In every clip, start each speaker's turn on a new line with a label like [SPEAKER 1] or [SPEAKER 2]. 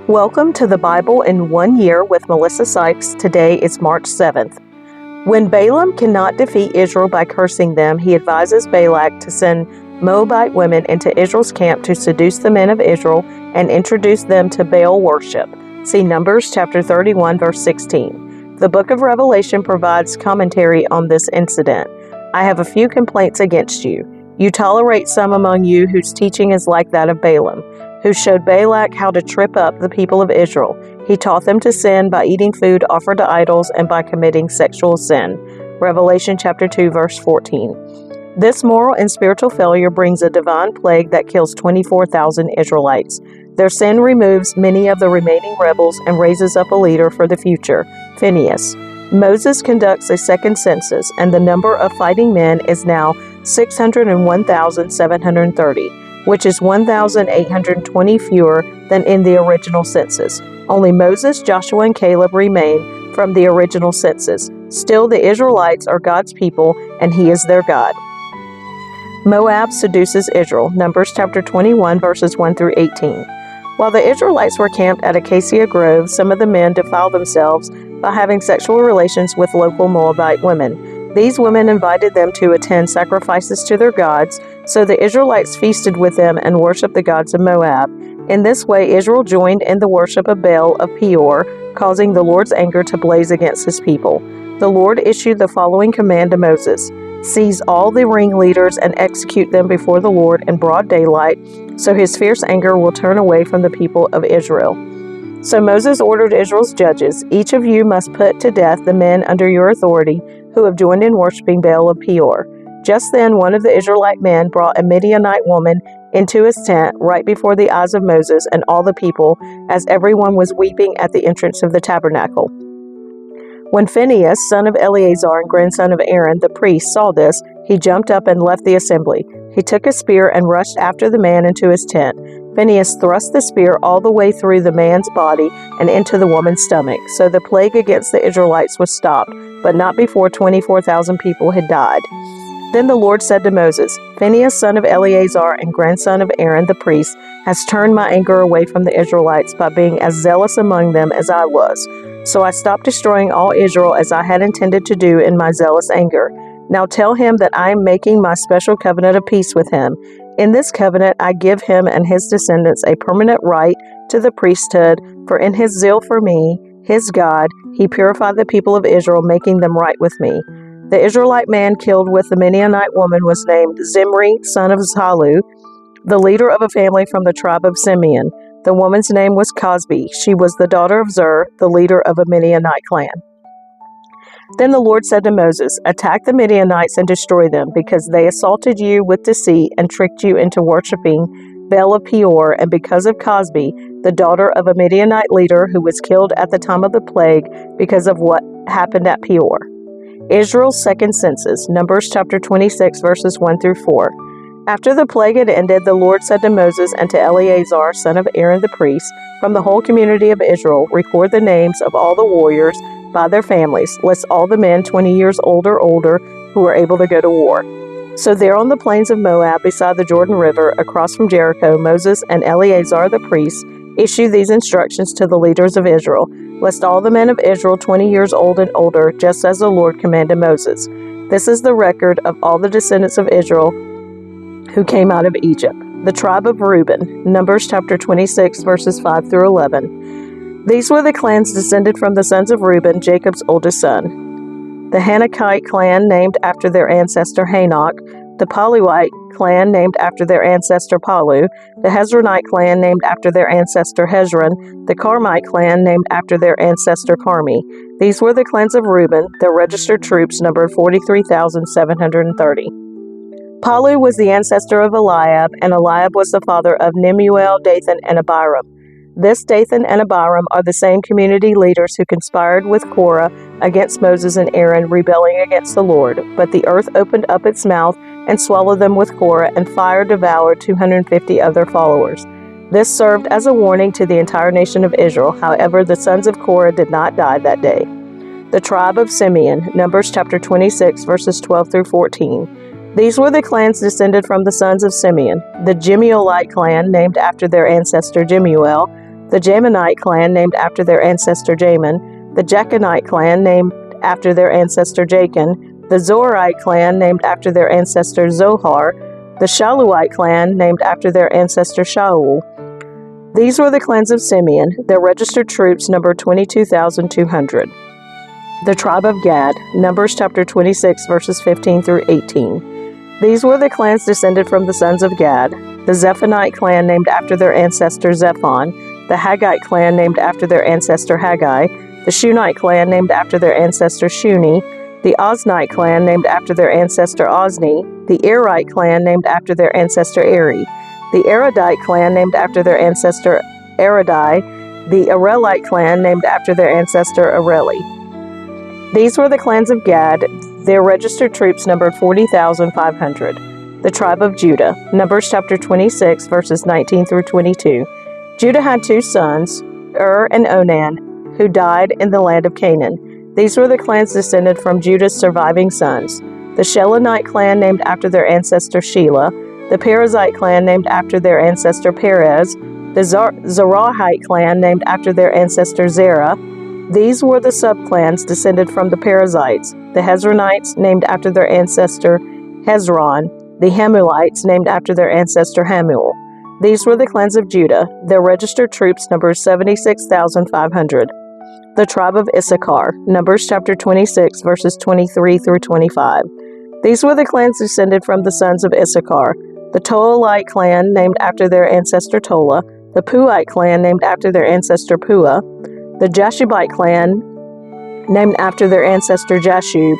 [SPEAKER 1] Welcome to the Bible in 1 Year with Melissa Sykes. Today is March 7th. When Balaam cannot defeat Israel by cursing them, he advises Balak to send Moabite women into Israel's camp to seduce the men of Israel and introduce them to Baal worship. See Numbers chapter 31, verse 16. The book of Revelation provides commentary on this incident. I have a few complaints against you. You tolerate some among you whose teaching is like that of Balaam, who showed Balak how to trip up the people of Israel. He taught them to sin by eating food offered to idols and by committing sexual sin. Revelation chapter 2, verse 14. This moral and spiritual failure brings a divine plague that kills 24,000 Israelites. Their sin removes many of the remaining rebels and raises up a leader for the future, Phinehas. Moses conducts a second census, and the number of fighting men is now 601,730. which is 1,820 fewer than in the original census. Only Moses, Joshua, and Caleb remain from the original census. Still, the Israelites are God's people, and He is their God. Moab seduces Israel. Numbers chapter 21, verses 1 through 18. While the Israelites were camped at Acacia Grove, some of the men defiled themselves by having sexual relations with local Moabite women. These women invited them to attend sacrifices to their gods, so the Israelites feasted with them and worshiped the gods of Moab. In this way, Israel joined in the worship of Baal of Peor, causing the Lord's anger to blaze against His people. The Lord issued the following command to Moses: "Seize all the ringleaders and execute them before the Lord in broad daylight, so His fierce anger will turn away from the people of Israel." So Moses ordered Israel's judges, "Each of you must put to death the men under your authority who have joined in worshiping Baal of Peor." Just then one of the Israelite men brought a Midianite woman into his tent right before the eyes of Moses and all the people, as everyone was weeping at the entrance of the tabernacle. When Phinehas, son of Eleazar and grandson of Aaron, the priest, saw this, he jumped up and left the assembly. He took a spear and rushed after the man into his tent. Phinehas thrust the spear all the way through the man's body and into the woman's stomach. So the plague against the Israelites was stopped, but not before 24,000 people had died. Then the Lord said to Moses, "Phinehas, son of Eleazar and grandson of Aaron the priest, has turned my anger away from the Israelites by being as zealous among them as I was. So I stopped destroying all Israel as I had intended to do in my zealous anger. Now tell him that I am making my special covenant of peace with him. In this covenant I give him and his descendants a permanent right to the priesthood, for in his zeal for me, his God, he purified the people of Israel, making them right with me." The Israelite man killed with the Midianite woman was named Zimri, son of Salu, the leader of a family from the tribe of Simeon. The woman's name was Cosbi. She was the daughter of Zur, the leader of a Midianite clan. Then the Lord said to Moses, "Attack the Midianites and destroy them, because they assaulted you with deceit and tricked you into worshiping Baal of Peor, and because of Cosbi, the daughter of a Midianite leader who was killed at the time of the plague because of what happened at Peor." Israel's second census, Numbers chapter 26, verses 1 through 4. After the plague had ended, the Lord said to Moses and to Eleazar, son of Aaron the priest, "From the whole community of Israel, record the names of all the warriors by their families. List all the men 20 years old or older who are able to go to war." So there on the plains of Moab, beside the Jordan River, across from Jericho, Moses and Eleazar the priest issued these instructions to the leaders of Israel: "List all the men of Israel 20 years old and older, just as the Lord commanded Moses. This is the record of all the descendants of Israel who came out of Egypt." The tribe of Reuben, Numbers chapter 26, verses 5 through 11. These were the clans descended from the sons of Reuben, Jacob's oldest son. The Hanokite clan, named after their ancestor Hanok; the Paluite clan, named after their ancestor Palu; the Hezronite clan, named after their ancestor Hezron; the Carmite clan, named after their ancestor Carmi. These were the clans of Reuben. Their registered troops numbered 43,730. Palu was the ancestor of Eliab, and Eliab was the father of Nemuel, Dathan, and Abiram. This Dathan and Abiram are the same community leaders who conspired with Korah against Moses and Aaron, rebelling against the Lord. But the earth opened up its mouth and swallowed them with Korah, and fire devoured 250 of their followers. This served as a warning to the entire nation of Israel. However, the sons of Korah did not die that day. The tribe of Simeon, Numbers chapter 26, verses 12 through 14. These were the clans descended from the sons of Simeon: the Jemuelite clan, named after their ancestor Jemuel; the Jaminite clan named after their ancestor Jamin, the Jachinite clan named after their ancestor Jachin, the Zorite clan named after their ancestor Zohar, the Shaluite clan named after their ancestor Shaul. These were the clans of Simeon. Their registered troops numbered 22,200. The tribe of Gad, Numbers chapter 26, verses 15 through 18. These were the clans descended from the sons of Gad: the Zephonite clan named after their ancestor Zephon, the Haggite clan named after their ancestor Haggai, the Shunite clan named after their ancestor Shuni, the Oznite clan named after their ancestor Ozni, the Erite clan named after their ancestor Eri, the Eridite clan named after their ancestor Eridai, the Arelite clan named after their ancestor Areli. These were the clans of Gad. Their registered troops numbered 40,500. The tribe of Judah, Numbers chapter 26, verses 19 through 22. Judah had two sons, and Onan, who died in the land of Canaan. These were the clans descended from Judah's surviving sons: the Shelonite clan named after their ancestor Shelah, the Perizzite clan named after their ancestor Perez, the Zerahite clan named after their ancestor Zerah. These were the subclans descended from the Perizzites: the Hezronites named after their ancestor Hezron, the Hamulites named after their ancestor Hamul. These were the clans of Judah. Their registered troops numbered 76,500. The tribe of Issachar, Numbers chapter 26, verses 23 through 25. These were the clans descended from the sons of Issachar: the Tolalite clan named after their ancestor Tola, the Puite clan named after their ancestor Pua, the Jashubite clan named after their ancestor Jashub,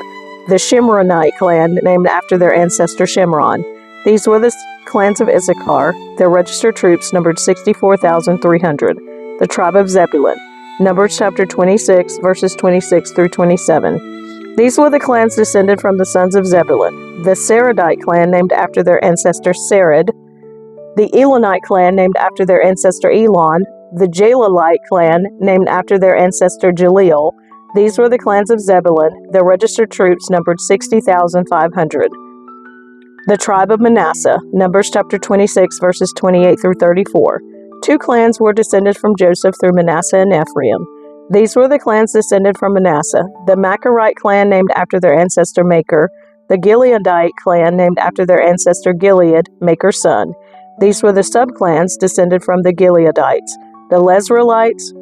[SPEAKER 1] the Shimronite clan named after their ancestor Shimron. These were the clans of Issachar. Their registered troops numbered 64,300. The tribe of Zebulun, Numbers chapter 26, verses 26 through 27. These were the clans descended from the sons of Zebulun: the Saradite clan named after their ancestor Sarad, the Elonite clan named after their ancestor Elon, the Jalalite clan named after their ancestor Jaleel. These were the clans of Zebulun. Their registered troops numbered 60,500. The tribe of Manasseh, Numbers chapter 26, verses 28 through 34. Two clans were descended from Joseph through Manasseh and Ephraim. These were the clans descended from Manasseh: the Machirite clan named after their ancestor Machir, the Gileadite clan named after their ancestor Gilead, Machir's son. These were the subclans descended from the Gileadites: the Lezreelites,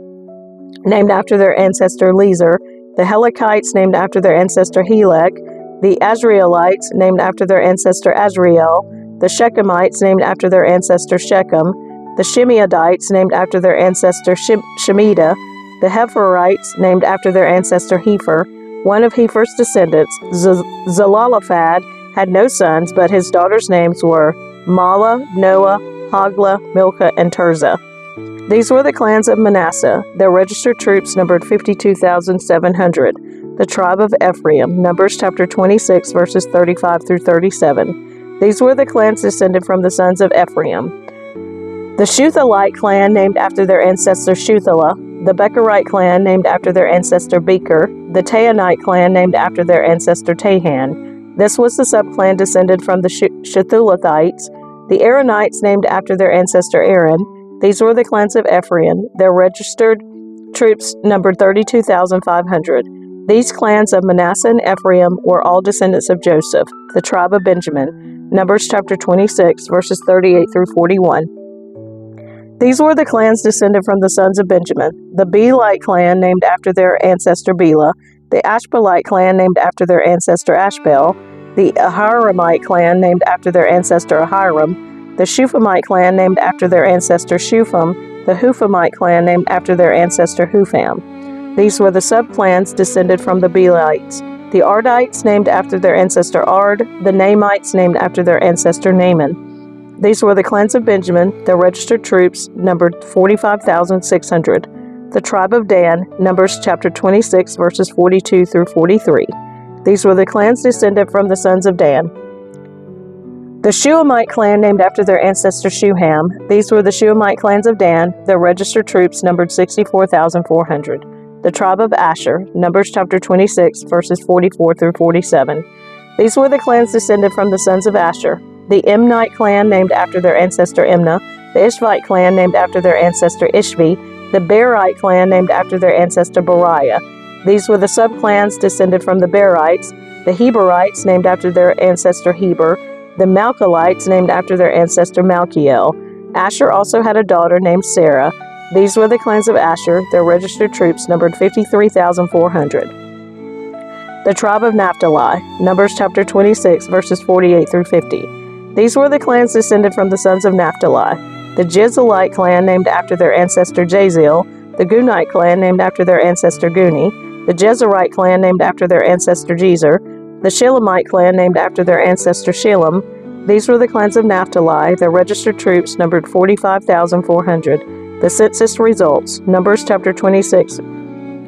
[SPEAKER 1] named after their ancestor Lezer, the Helekites, named after their ancestor Helek, the Azraelites, named after their ancestor Azrael, the Shechemites, named after their ancestor Shechem, the Shimeadites, named after their ancestor Shemida, the Hepherites, named after their ancestor Hepher. One of Hepher's descendants, Zelophehad, had no sons, but his daughters' names were Mala, Noah, Hogla, Milcah, and Tirzah. These were the clans of Manasseh. Their registered troops numbered 52,700. The tribe of Ephraim, Numbers chapter 26, verses 35 through 37. These were the clans descended from the sons of Ephraim: the Shuthalite clan named after their ancestor Shuthala, the Becherite clan named after their ancestor Becher, the Tahanite clan named after their ancestor Tahan. This was the subclan descended from the Shethulathites, the Aaronites named after their ancestor Aaron. These were the clans of Ephraim. Their registered troops numbered 32,500. These clans of Manasseh and Ephraim were all descendants of Joseph. The tribe of Benjamin, Numbers chapter 26, verses 38 through 41. These were the clans descended from the sons of Benjamin: the Belite clan named after their ancestor Bela, the Ashbelite clan named after their ancestor Ashbel, the Ahiramite clan named after their ancestor Ahiram, the Shuphamite clan named after their ancestor Shupham, the Huphamite clan named after their ancestor Hupham. These were the subclans descended from the Belites: the Ardites named after their ancestor Ard, the Namites named after their ancestor Naaman. These were the clans of Benjamin. Their registered troops numbered 45,600. The tribe of Dan, Numbers chapter 26, verses 42 through 43. These were the clans descended from the sons of Dan: the Shuhamite clan named after their ancestor Shuham. These were the Shuhamite clans of Dan. Their registered troops numbered 64,400. The tribe of Asher, Numbers chapter 26, verses 44 through 47. These were the clans descended from the sons of Asher: the Imnite clan named after their ancestor Imnah, the Ishvite clan named after their ancestor Ishvi, the Berite clan named after their ancestor Beriah. These were the subclans descended from the Berites, the Heberites named after their ancestor Heber, the Malchelites named after their ancestor Malchiel. Asher also had a daughter named Sarah. These were the clans of Asher. Their registered troops numbered 53,400. The tribe of Naphtali, Numbers chapter 26, verses 48 through 50. These were the clans descended from the sons of Naphtali. The Jezreelite clan named after their ancestor Jaziel, the Gunite clan named after their ancestor Guni, the Jezerite clan named after their ancestor Jezer, the Shilemite clan named after their ancestor Shilem. These were the clans of Naphtali. Their registered troops numbered 45,400. The census results, Numbers chapter 26,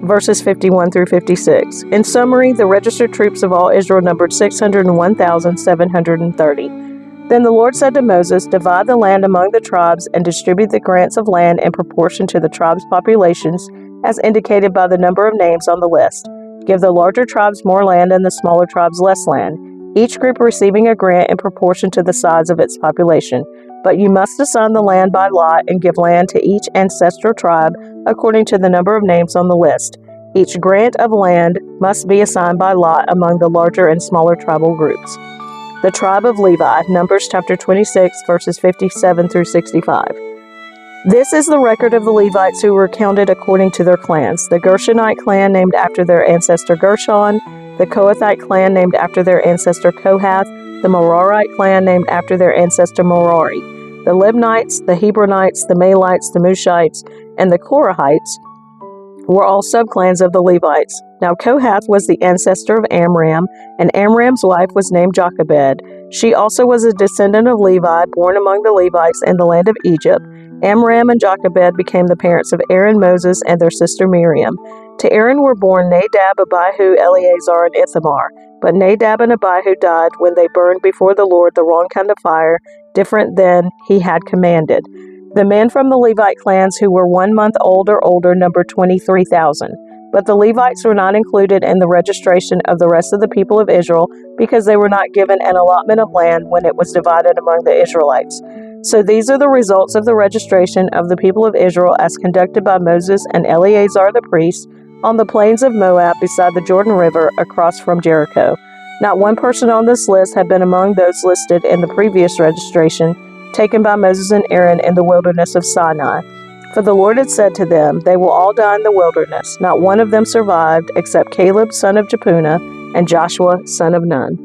[SPEAKER 1] verses 51 through 56. In summary, the registered troops of all Israel numbered 601,730. Then the Lord said to Moses, "Divide the land among the tribes and distribute the grants of land in proportion to the tribes' populations, as indicated by the number of names on the list. Give the larger tribes more land and the smaller tribes less land, each group receiving a grant in proportion to the size of its population. But you must assign the land by lot and give land to each ancestral tribe according to the number of names on the list. Each grant of land must be assigned by lot among the larger and smaller tribal groups." The tribe of Levi, Numbers chapter 26, verses 57 through 65. This is the record of the Levites who were counted according to their clans. The Gershonite clan named after their ancestor Gershon, the Kohathite clan named after their ancestor Kohath, the Merarite clan named after their ancestor Merari. The Libnites, the Hebronites, the Malites, the Mushites, and the Korahites were all subclans of the Levites. Now Kohath was the ancestor of Amram, and Amram's wife was named Jochebed. She also was a descendant of Levi, born among the Levites in the land of Egypt. Amram and Jochebed became the parents of Aaron, Moses, and their sister Miriam. To Aaron were born Nadab, Abihu, Eleazar, and Ithamar. But Nadab and Abihu died when they burned before the Lord the wrong kind of fire, different than he had commanded. The men from the Levite clans who were 1 month old or older numbered 23,000. But the Levites were not included in the registration of the rest of the people of Israel because they were not given an allotment of land when it was divided among the Israelites. So these are the results of the registration of the people of Israel as conducted by Moses and Eleazar the priest on the plains of Moab beside the Jordan River across from Jericho. Not one person on this list had been among those listed in the previous registration taken by Moses and Aaron in the wilderness of Sinai. For the Lord had said to them, "They will all die in the wilderness. Not one of them survived, except Caleb son of Jephunneh and Joshua son of Nun."